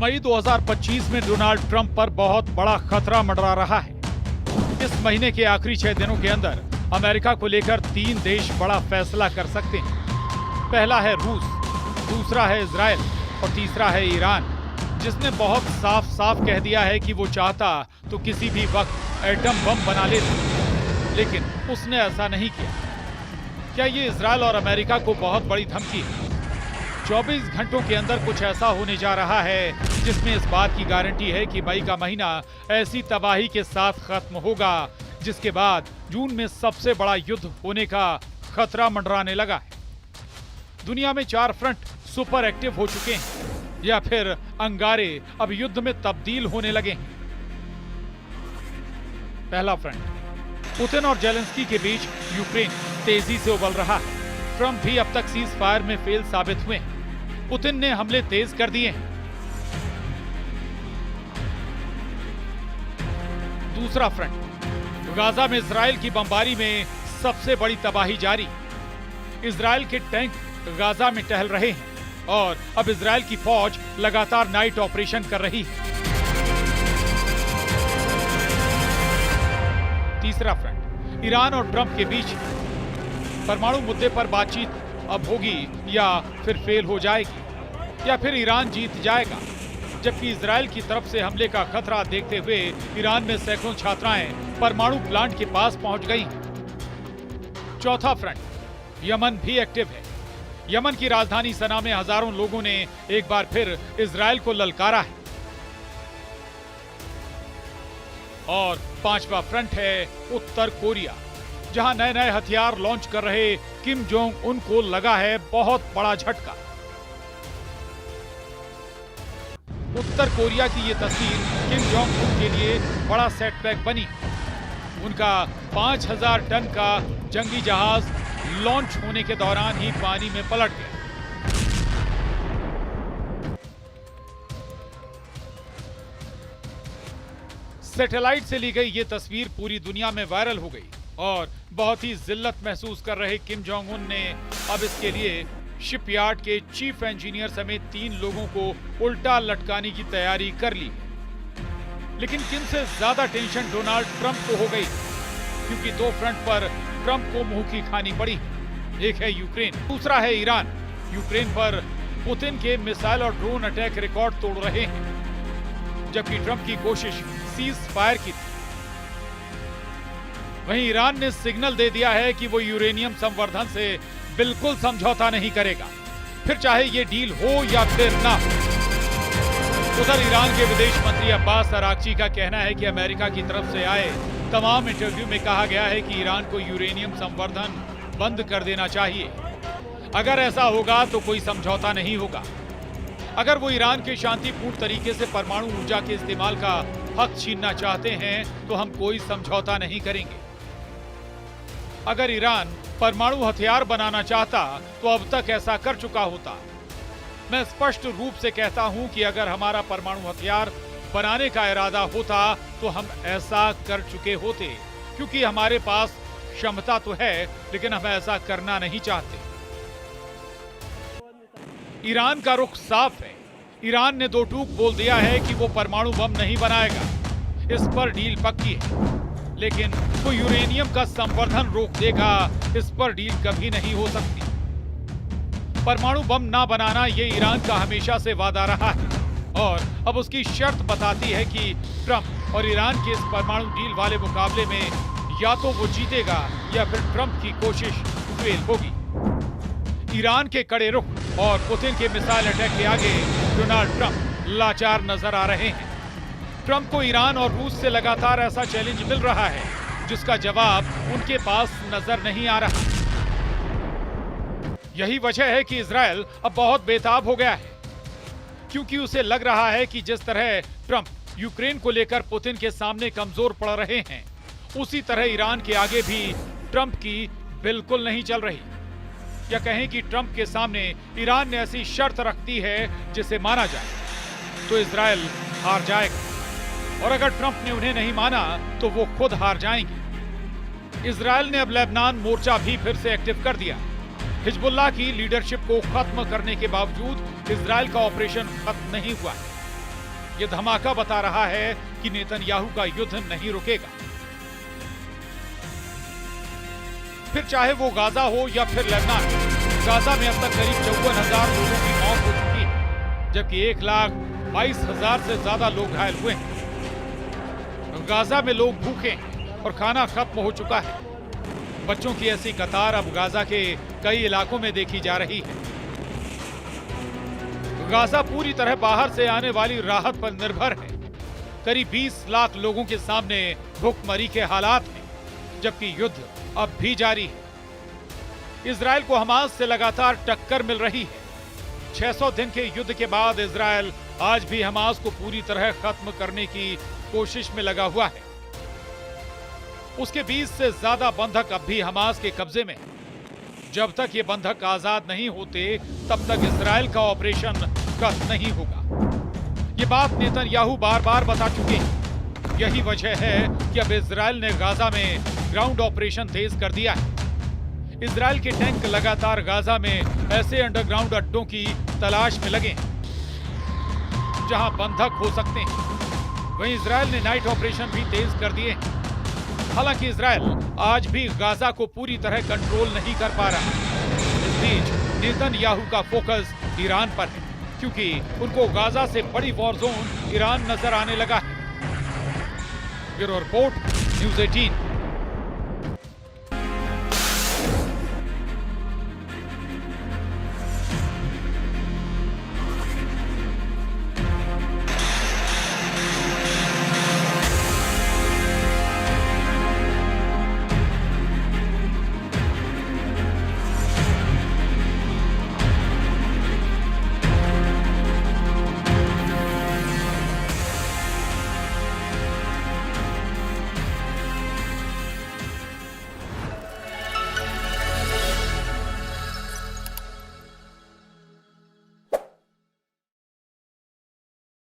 मई 2025 में Donald Trump पर बहुत बड़ा खतरा मंडरा रहा है। इस महीने के आखिरी 6 दिनों के अंदर अमेरिका को लेकर 3 देश बड़ा फैसला कर सकते हैं। पहला है रूस, दूसरा है इजराइल और तीसरा है ईरान, जिसने बहुत साफ साफ कह दिया है कि वो चाहता तो किसी भी वक्त एटम बम बना लेता, लेकिन उसने ऐसा नहीं किया। क्या ये इजराइल और अमेरिका को बहुत बड़ी धमकी है? 24 घंटों के अंदर कुछ ऐसा होने जा रहा है जिसमें इस बात की गारंटी है कि मई का महीना ऐसी तबाही के साथ खत्म होगा जिसके बाद जून में सबसे बड़ा युद्ध होने का खतरा मंडराने लगा है। दुनिया में 4 फ्रंट सुपर एक्टिव हो चुके हैं या फिर अंगारे अब युद्ध में तब्दील होने लगे हैं। पहला फ्रंट, पुतिन और जेलेंस्की के बीच यूक्रेन तेजी से उबल रहा है। ट्रंप भी अब तक सीज फायर में फेल साबित हुए हैं। पुतिन ने हमले तेज कर दिए हैं। दूसरा फ्रंट, गाजा में इजराइल की बमबारी में सबसे बड़ी तबाही जारी। इजराइल के टैंक गाजा में टहल रहे हैं और अब इजराइल की फौज लगातार नाइट ऑपरेशन कर रही है। तीसरा फ्रंट, ईरान और ट्रंप के बीच परमाणु मुद्दे पर बातचीत अब होगी या फिर फेल हो जाएगी, या फिर ईरान जीत जाएगा। जबकि इजराइल की तरफ से हमले का खतरा देखते हुए ईरान में सैकड़ों छात्राएं परमाणु प्लांट के पास पहुंच गई हैं। चौथा फ्रंट, यमन भी एक्टिव है। यमन की राजधानी सना में हजारों लोगों ने एक बार फिर इजराइल को ललकारा है। और पांचवा फ्रंट है उत्तर कोरिया, जहां नए नए हथियार लॉन्च कर रहे किम जोंग उन को लगा है बहुत बड़ा झटका। उत्तर कोरिया की ये तस्वीर किम जोंग उन के लिए बड़ा सेटबैक बनी। उनका 5000 टन का जंगी जहाज लॉन्च होने के दौरान ही पानी में पलट गया। सैटेलाइट से ली गई ये तस्वीर पूरी दुनिया में वायरल हो गई और बहुत ही जिल्लत महसूस कर रहे किम जोंग उन ने अब इसके लिए शिपयार्ड के चीफ इंजीनियर समेत 3 लोगों को उल्टा लटकाने की तैयारी कर ली। लेकिन किम से ज्यादा टेंशन डोनाल्ड ट्रंप को हो गई, क्योंकि 2 फ्रंट पर ट्रंप को मुंह की खानी पड़ी। एक है यूक्रेन, दूसरा है ईरान। यूक्रेन पर पुतिन के मिसाइल और ड्रोन अटैक रिकॉर्ड तोड़ रहे हैं, जबकि ट्रंप की कोशिश सीज फायर की थी। वहीं ईरान ने सिग्नल दे दिया है कि वो यूरेनियम संवर्धन से बिल्कुल समझौता नहीं करेगा, फिर चाहे ये डील हो या फिर ना हो। उधर ईरान के विदेश मंत्री अब्बास अरागची का कहना है कि अमेरिका की तरफ से आए तमाम इंटरव्यू में कहा गया है कि ईरान को यूरेनियम संवर्धन बंद कर देना चाहिए। अगर ऐसा होगा तो कोई समझौता नहीं होगा। अगर वो ईरान के शांतिपूर्ण तरीके से परमाणु ऊर्जा के इस्तेमाल का हक छीनना चाहते हैं तो हम कोई समझौता नहीं करेंगे। अगर ईरान परमाणु हथियार बनाना चाहता तो अब तक ऐसा कर चुका होता। मैं स्पष्ट रूप से कहता हूं कि अगर हमारा परमाणु हथियार बनाने का इरादा होता तो हम ऐसा कर चुके होते, क्योंकि हमारे पास क्षमता तो है, लेकिन हम ऐसा करना नहीं चाहते। ईरान का रुख साफ है। ईरान ने 2 टूक बोल दिया है कि वो परमाणु बम नहीं बनाएगा। इस पर डील पक्की है, लेकिन वो यूरेनियम का संवर्धन रोक देगा, इस पर डील कभी नहीं हो सकती। परमाणु बम ना बनाना ये ईरान का हमेशा से वादा रहा है और अब उसकी शर्त बताती है कि ट्रंप और ईरान के इस परमाणु डील वाले मुकाबले में या तो वो जीतेगा या फिर ट्रंप की कोशिश फेल होगी। ईरान के कड़े रुख और पुतिन के मिसाइल अटैक के आगे डोनाल्ड ट्रंप लाचार नजर आ रहे हैं। ट्रंप को ईरान और रूस से लगातार ऐसा चैलेंज मिल रहा है जिसका जवाब उनके पास नजर नहीं आ रहा। यही वजह है कि इजराइल अब बहुत बेताब हो गया है, क्योंकि उसे लग रहा है कि जिस तरह ट्रंप यूक्रेन को लेकर पुतिन के सामने कमजोर पड़ रहे हैं, उसी तरह ईरान के आगे भी ट्रंप की बिल्कुल नहीं चल रही। या कहें कि ट्रंप के सामने ईरान ने ऐसी शर्त रख दी है जिसे माना जाए तो इजराइल हार जाएगा, और अगर ट्रंप ने उन्हें नहीं माना तो वो खुद हार जाएंगे। इजराइल ने अब लेबनान मोर्चा भी फिर से एक्टिव कर दिया। हिजबुल्लाह की लीडरशिप को खत्म करने के बावजूद इजराइल का ऑपरेशन खत्म नहीं हुआ है। ये धमाका बता रहा है कि नेतन्याहू का युद्ध नहीं रुकेगा। फिर चाहे वो गाजा हो या फिर लेबनान, गाजा में अब तक करीब 54,000 लोगों की मौत हो चुकी है, जबकि 1,22,000 से ज्यादा लोग घायल हुए हैं। गाजा में लोग भूखे हैं और खाना खत्म हो चुका है। बच्चों की ऐसी कतार अब गाजा के कई इलाकों में देखी जा रही है। गाजा पूरी तरह बाहर से आने वाली राहत पर निर्भर है। करीब 20 लाख लोगों के सामने भूखमरी के हालात हैं, जबकि युद्ध अब भी जारी है। इजरायल को हमास से लगातार टक्कर मिल रही है। 600 दिन के युद्ध के बाद इजरायल आज भी हमास को पूरी तरह खत्म करने की कोशिश में लगा हुआ है। उसके 20 से ज्यादा बंधक अब भी हमास के कब्जे में हैं। जब तक ये बंधक आजाद नहीं होते, तब तक इजरायल का ऑपरेशन खत्म नहीं होगा। ये बात नेतन्याहू बार बार बता चुके हैं। यही वजह है कि अब इजरायल ने गाजा में ग्राउंड ऑपरेशन तेज कर दिया है। इजरायल के टैंक लगातार गाजा में ऐसे अंडरग्राउंड अड्डों की तलाश में लगे हैं जहां बंधक हो सकते हैं। वहीं इजरायल ने नाइट ऑपरेशन भी तेज कर दिए हैं। हालांकि इजरायल आज भी गाजा को पूरी तरह कंट्रोल नहीं कर पा रहा। इस बीच नेतन्याहू का फोकस ईरान पर है, क्योंकि उनको गाजा से बड़ी वॉर जोन ईरान नजर आने लगा है। Bureau report, news 18।